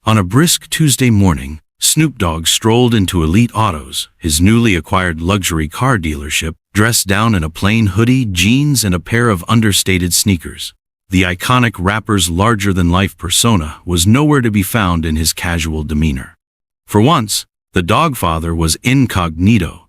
On a brisk Tuesday morning, Snoop Dogg strolled into Elite Autos, his newly acquired luxury car dealership, dressed down in a plain hoodie, jeans, and a pair of understated sneakers. The iconic rapper's larger-than-life persona was nowhere to be found in his casual demeanor. For once, the Dogfather was incognito,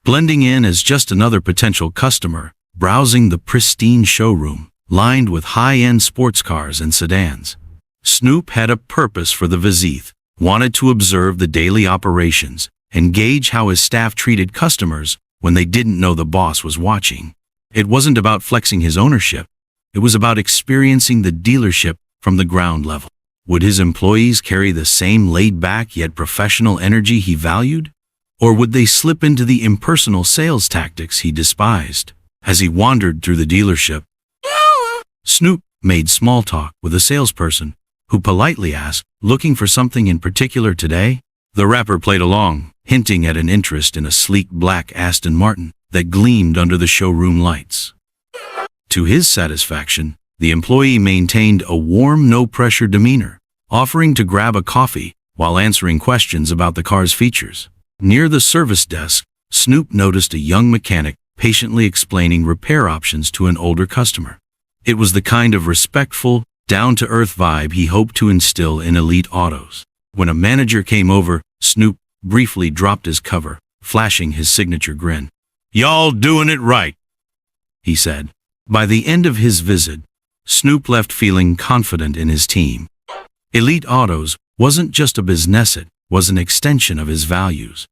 blending in as just another potential customer, browsing the pristine showroom, lined with high-end sports cars and sedans. Snoop had a purpose for the visit, wanted to observe the daily operations and gauge how his staff treated customers when they didn't know the boss was watching. It wasn't about flexing his ownership. It was about experiencing the dealership from the ground level. Would his employees carry the same laid-back yet professional energy he valued? Or would they slip into the impersonal sales tactics he despised? As he wandered through the dealership, Snoop made small talk with a salesperson who politely asked, "Looking for something in particular today?" The rapper played along, hinting at an interest in a sleek black Aston Martin that gleamed under the showroom lights. To his satisfaction, the employee maintained a warm, no-pressure demeanor, offering to grab a coffee while answering questions about the car's features. Near the service desk, Snoop noticed a young mechanic patiently explaining repair options to an older customer. It was the kind of respectful, down-to-earth vibe he hoped to instill in Elite Autos. When a manager came over, Snoop briefly dropped his cover, flashing his signature grin. "Y'all doing it right," he said. By the end of his visit, Snoop left feeling confident in his team. Elite Autos wasn't just a business, it was an extension of his values.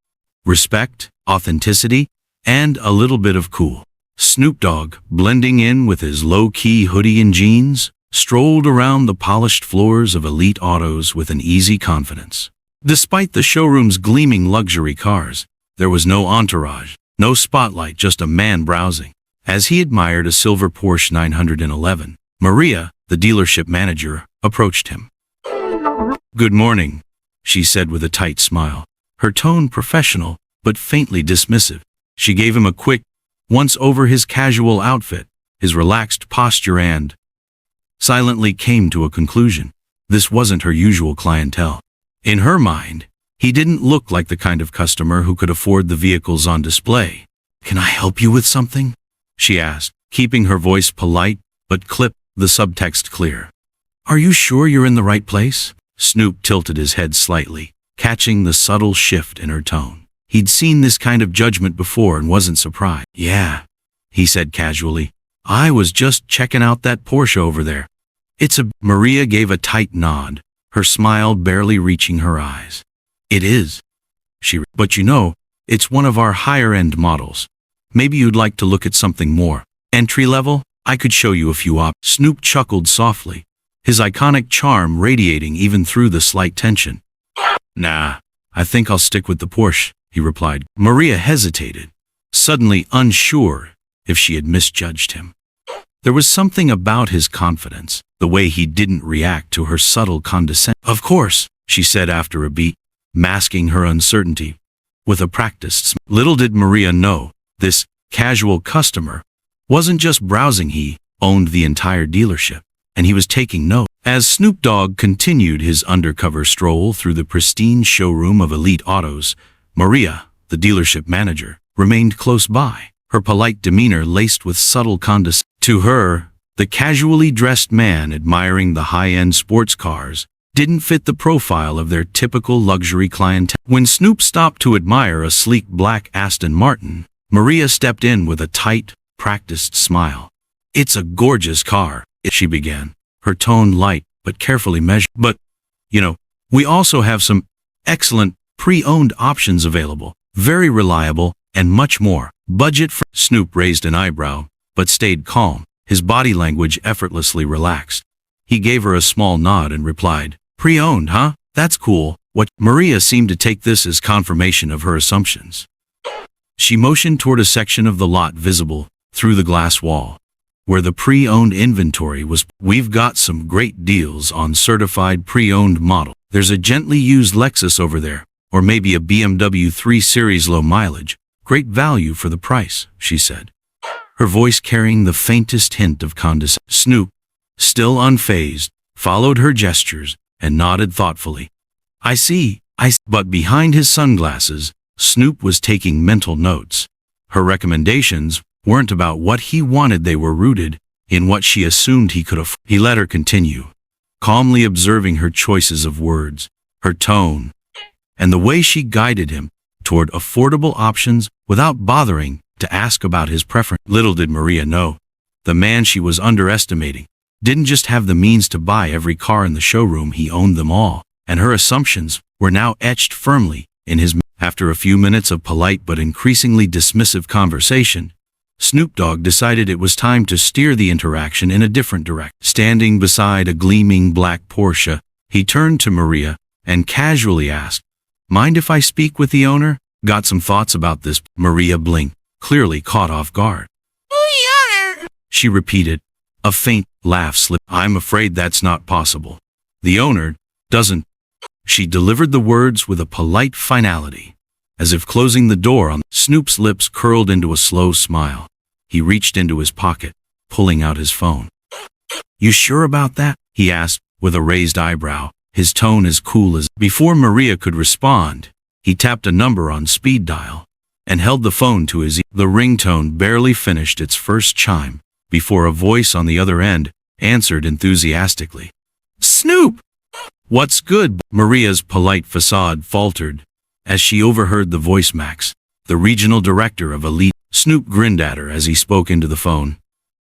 Respect, authenticity, and a little bit of cool. Snoop Dogg, blending in with his low-key hoodie and jeans, strolled around the polished floors of Elite Autos with an easy confidence. Despite the showroom's gleaming luxury cars, there was no entourage, no spotlight, just a man browsing. As he admired a silver Porsche 911, Maria, the dealership manager, approached him. "Good morning," she said with a tight smile, her tone professional but faintly dismissive. She gave him a quick once over his casual outfit, his relaxed posture, and silently came to a conclusion. This wasn't her usual clientele. In her mind, he didn't look like the kind of customer who could afford the vehicles on display. "Can I help you with something?" she asked, keeping her voice polite but the subtext clear. "Are you sure you're in the right place?" Snoop tilted his head slightly, catching the subtle shift in her tone. He'd seen this kind of judgment before and wasn't surprised. "Yeah," he said casually. "I was just checking out that Porsche over there. It's a..." Maria gave a tight nod, her smile barely reaching her eyes. "It is," "but you know, it's one of our higher-end models. Maybe you'd like to look at something more entry-level? I could show you a few Snoop chuckled softly, his iconic charm radiating even through the slight tension. "Nah, I think I'll stick with the Porsche," he replied. Maria hesitated, suddenly unsure if she had misjudged him. There was something about his confidence, the way he didn't react to her subtle condescension. "Of course," she said after a beat, masking her uncertainty with a practiced smile. Little did Maria know, this casual customer wasn't just browsing. He owned the entire dealership, and he was taking note. As Snoop Dogg continued his undercover stroll through the pristine showroom of Elite Autos, Maria, the dealership manager, remained close by, her polite demeanor laced with subtle condescension. To her, the casually dressed man admiring the high-end sports cars didn't fit the profile of their typical luxury clientele. When Snoop stopped to admire a sleek black Aston Martin, Maria stepped in with a tight, practiced smile. "It's a gorgeous car," she began, her tone light but carefully measured. "But, we also have some excellent pre-owned options available, very reliable, and much more budget-friendly." Snoop raised an eyebrow, but stayed calm, his body language effortlessly relaxed. He gave her a small nod and replied, "Pre-owned, huh? That's cool. What?" Maria seemed to take this as confirmation of her assumptions. She motioned toward a section of the lot visible through the glass wall, where the pre-owned inventory was. "We've got some great deals on certified pre-owned model. There's a gently used Lexus over there, or maybe a BMW 3 Series low mileage. Great value for the price," she said, her voice carrying the faintest hint of condescension. Snoop, still unfazed, followed her gestures and nodded thoughtfully. I see. But behind his sunglasses, Snoop was taking mental notes. Her recommendations weren't about what he wanted, they were rooted in what she assumed he could afford. He let her continue, calmly observing her choices of words, her tone, and the way she guided him toward affordable options without bothering to ask about his preference. Little did Maria know, the man she was underestimating didn't just have the means to buy every car in the showroom, he owned them all, and her assumptions were now etched firmly in his mind. After a few minutes of polite but increasingly dismissive conversation, Snoop Dogg decided it was time to steer the interaction in a different direction. Standing beside a gleaming black Porsche, he turned to Maria and casually asked, "Mind if I speak with the owner? Got some thoughts about this." Maria blinked, clearly caught off guard. She repeated, a faint laugh slipped. "I'm afraid that's not possible. The owner doesn't." She delivered the words with a polite finality, as if closing the door on. Snoop's lips curled into a slow smile. He reached into his pocket, pulling out his phone. "You sure about that?" he asked, with a raised eyebrow, his tone as cool as. Before Maria could respond, he tapped a number on speed dial and held the phone to his ear. The ringtone barely finished its first chime before a voice on the other end answered enthusiastically. "Snoop! What's good?" Maria's polite facade faltered as she overheard the voice. Max, the regional director of Elite. Snoop grinned at her as he spoke into the phone.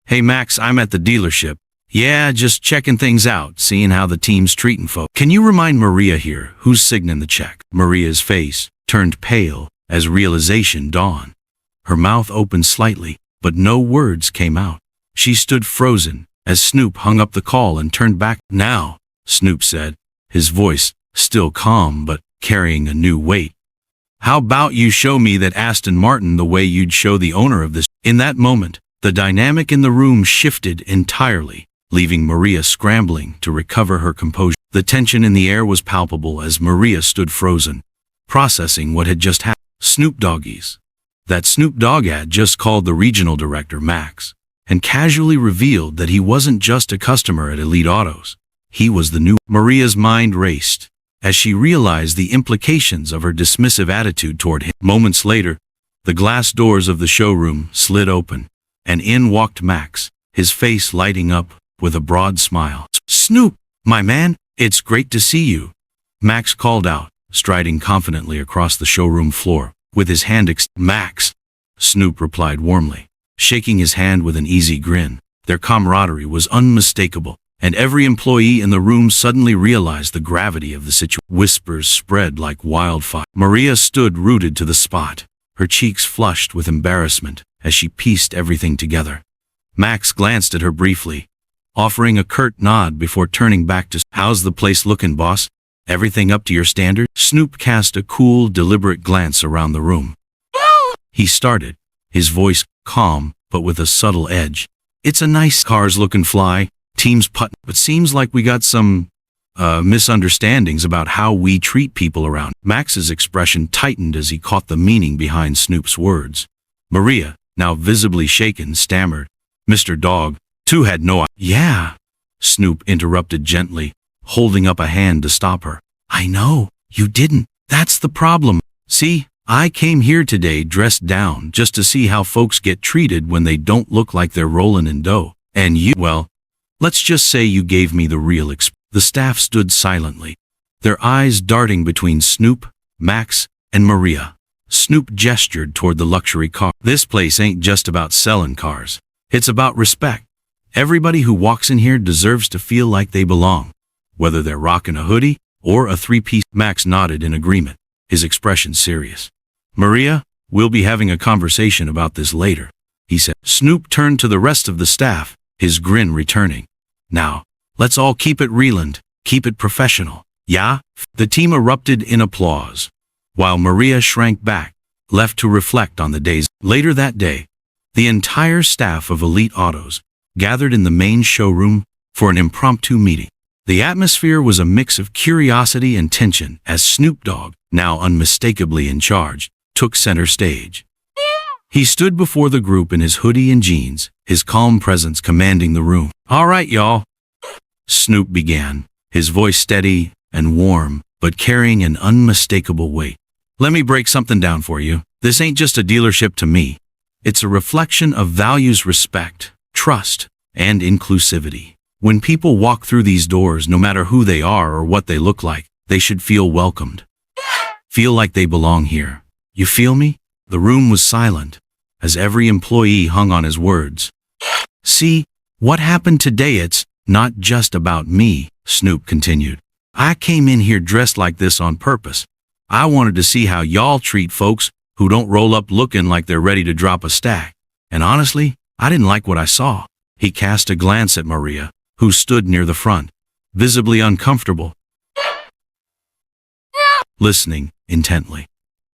"Hey Max, I'm at the dealership. Yeah, just checking things out, seeing how the team's treating folks. Can you remind Maria here who's signing the check?" Maria's face turned pale as realization dawned. Her mouth opened slightly, but no words came out. She stood frozen as Snoop hung up the call and turned back. "Now," Snoop said, his voice still calm but carrying a new weight. "How about you show me that Aston Martin the way you'd show the owner of this?" In that moment, the dynamic in the room shifted entirely, leaving Maria scrambling to recover her composure. The tension in the air was palpable as Maria stood frozen, processing what had just happened. Snoop Doggies. That Snoop Dogg had just called the regional director Max and casually revealed that he wasn't just a customer at Elite Autos. He was the new. Maria's mind raced as she realized the implications of her dismissive attitude toward him. Moments later, the glass doors of the showroom slid open, and in walked Max, his face lighting up with a broad smile. "Snoop, my man, it's great to see you," Max called out, striding confidently across the showroom floor, with his hand "Max," Snoop replied warmly, shaking his hand with an easy grin. Their camaraderie was unmistakable, and every employee in the room suddenly realized the gravity of the situation. Whispers spread like wildfire. Maria stood rooted to the spot, her cheeks flushed with embarrassment as she pieced everything together. Max glanced at her briefly, offering a curt nod before turning back to, "How's the place looking, boss? Everything up to your standard?" Snoop cast a cool, deliberate glance around the room. He started, his voice calm but with a subtle edge. "It's a nice car's looking fly. Team's putting, but seems like we got some misunderstandings about how we treat people around." Max's expression tightened as he caught the meaning behind Snoop's words. Maria, now visibly shaken, stammered, "Mr. Dogg, too had no." "Yeah," Snoop interrupted gently, holding up a hand to stop her. "I know, you didn't. That's the problem. See, I came here today dressed down just to see how folks get treated when they don't look like they're rolling in dough. And you, well, let's just say you gave me the real experience." The staff stood silently, their eyes darting between Snoop, Max, and Maria. Snoop gestured toward the luxury car. "This place ain't just about selling cars. It's about respect. Everybody who walks in here deserves to feel like they belong, whether they're rocking a hoodie or a three-piece." Max nodded in agreement, his expression serious. "Maria, we'll be having a conversation about this later," he said. Snoop turned to the rest of the staff, his grin returning. "Now, let's all keep it real, keep it professional. Yeah?" The team erupted in applause, while Maria shrank back, left to reflect on the days. Later that day, the entire staff of Elite Autos gathered in the main showroom for an impromptu meeting. The atmosphere was a mix of curiosity and tension as Snoop Dogg, now unmistakably in charge, took center stage. He stood before the group in his hoodie and jeans, his calm presence commanding the room. "All right, y'all," Snoop began, his voice steady and warm, but carrying an unmistakable weight. Let me break something down for you. This ain't just a dealership to me. It's a reflection of values, respect, trust, and inclusivity. When people walk through these doors, no matter who they are or what they look like, they should feel welcomed. Feel like they belong here. You feel me? The room was silent, as every employee hung on his words. See, what happened today, it's not just about me, Snoop continued. I came in here dressed like this on purpose. I wanted to see how y'all treat folks who don't roll up looking like they're ready to drop a stack. And honestly, I didn't like what I saw. He cast a glance at Maria, who stood near the front, visibly uncomfortable, listening intently.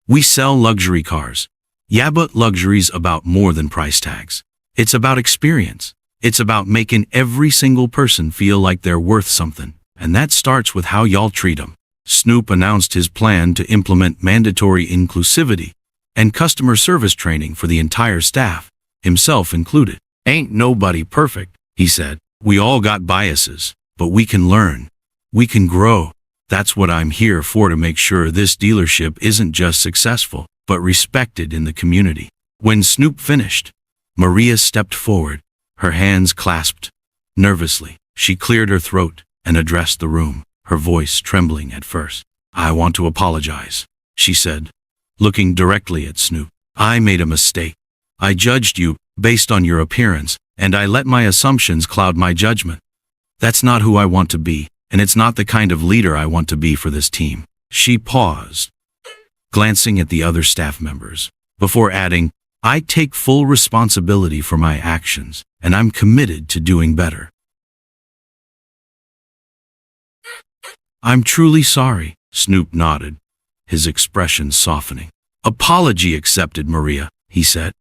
We sell luxury cars. Yeah, but luxury's about more than price tags. It's about experience. It's about making every single person feel like they're worth something. And that starts with how y'all treat them. Snoop announced his plan to implement mandatory inclusivity and customer service training for the entire staff, himself included. Ain't nobody perfect, he said. We all got biases, but we can learn. We can grow. That's what I'm here for, to make sure this dealership isn't just successful, but respected in the community. When Snoop finished, Maria stepped forward, her hands clasped. Nervously, she cleared her throat and addressed the room, her voice trembling at first. I want to apologize, she said, looking directly at Snoop. I made a mistake. I judged you based on your appearance, and I let my assumptions cloud my judgment. That's not who I want to be, and it's not the kind of leader I want to be for this team. She paused, glancing at the other staff members, before adding, I take full responsibility for my actions, and I'm committed to doing better. I'm truly sorry, Snoop nodded, his expression softening. Apology accepted, Maria, he said.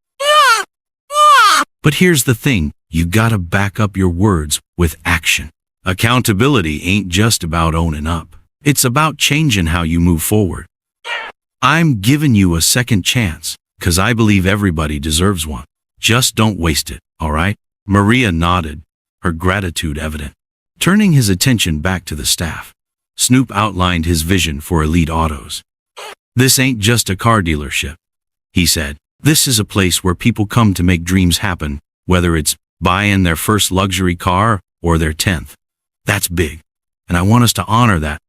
But here's the thing, you gotta back up your words with action. Accountability ain't just about owning up. It's about changing how you move forward. I'm giving you a second chance, 'cause I believe everybody deserves one. Just don't waste it, all right? Maria nodded, her gratitude evident. Turning his attention back to the staff, Snoop outlined his vision for Elite Autos. This ain't just a car dealership, he said. This is a place where people come to make dreams happen, whether it's buying their first luxury car or their 10th. That's big, and I want us to honor that.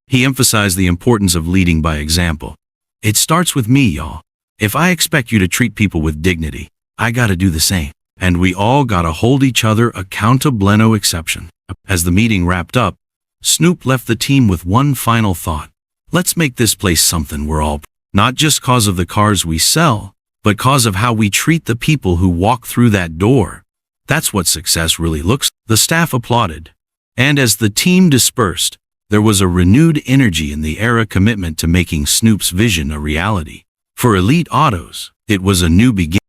He emphasized the importance of leading by example. It starts with me, y'all. If I expect you to treat people with dignity, I gotta do the same. And we all gotta hold each other accountable, no exception. As the meeting wrapped up, Snoop left the team with one final thought. Let's make this place something we're all, not just cause of the cars we sell, but cause of how we treat the people who walk through that door. That's what success really looks like. The staff applauded, and as the team dispersed, there was a renewed energy in the air, a commitment to making Snoop's vision a reality. For Elite Autos, it was a new beginning.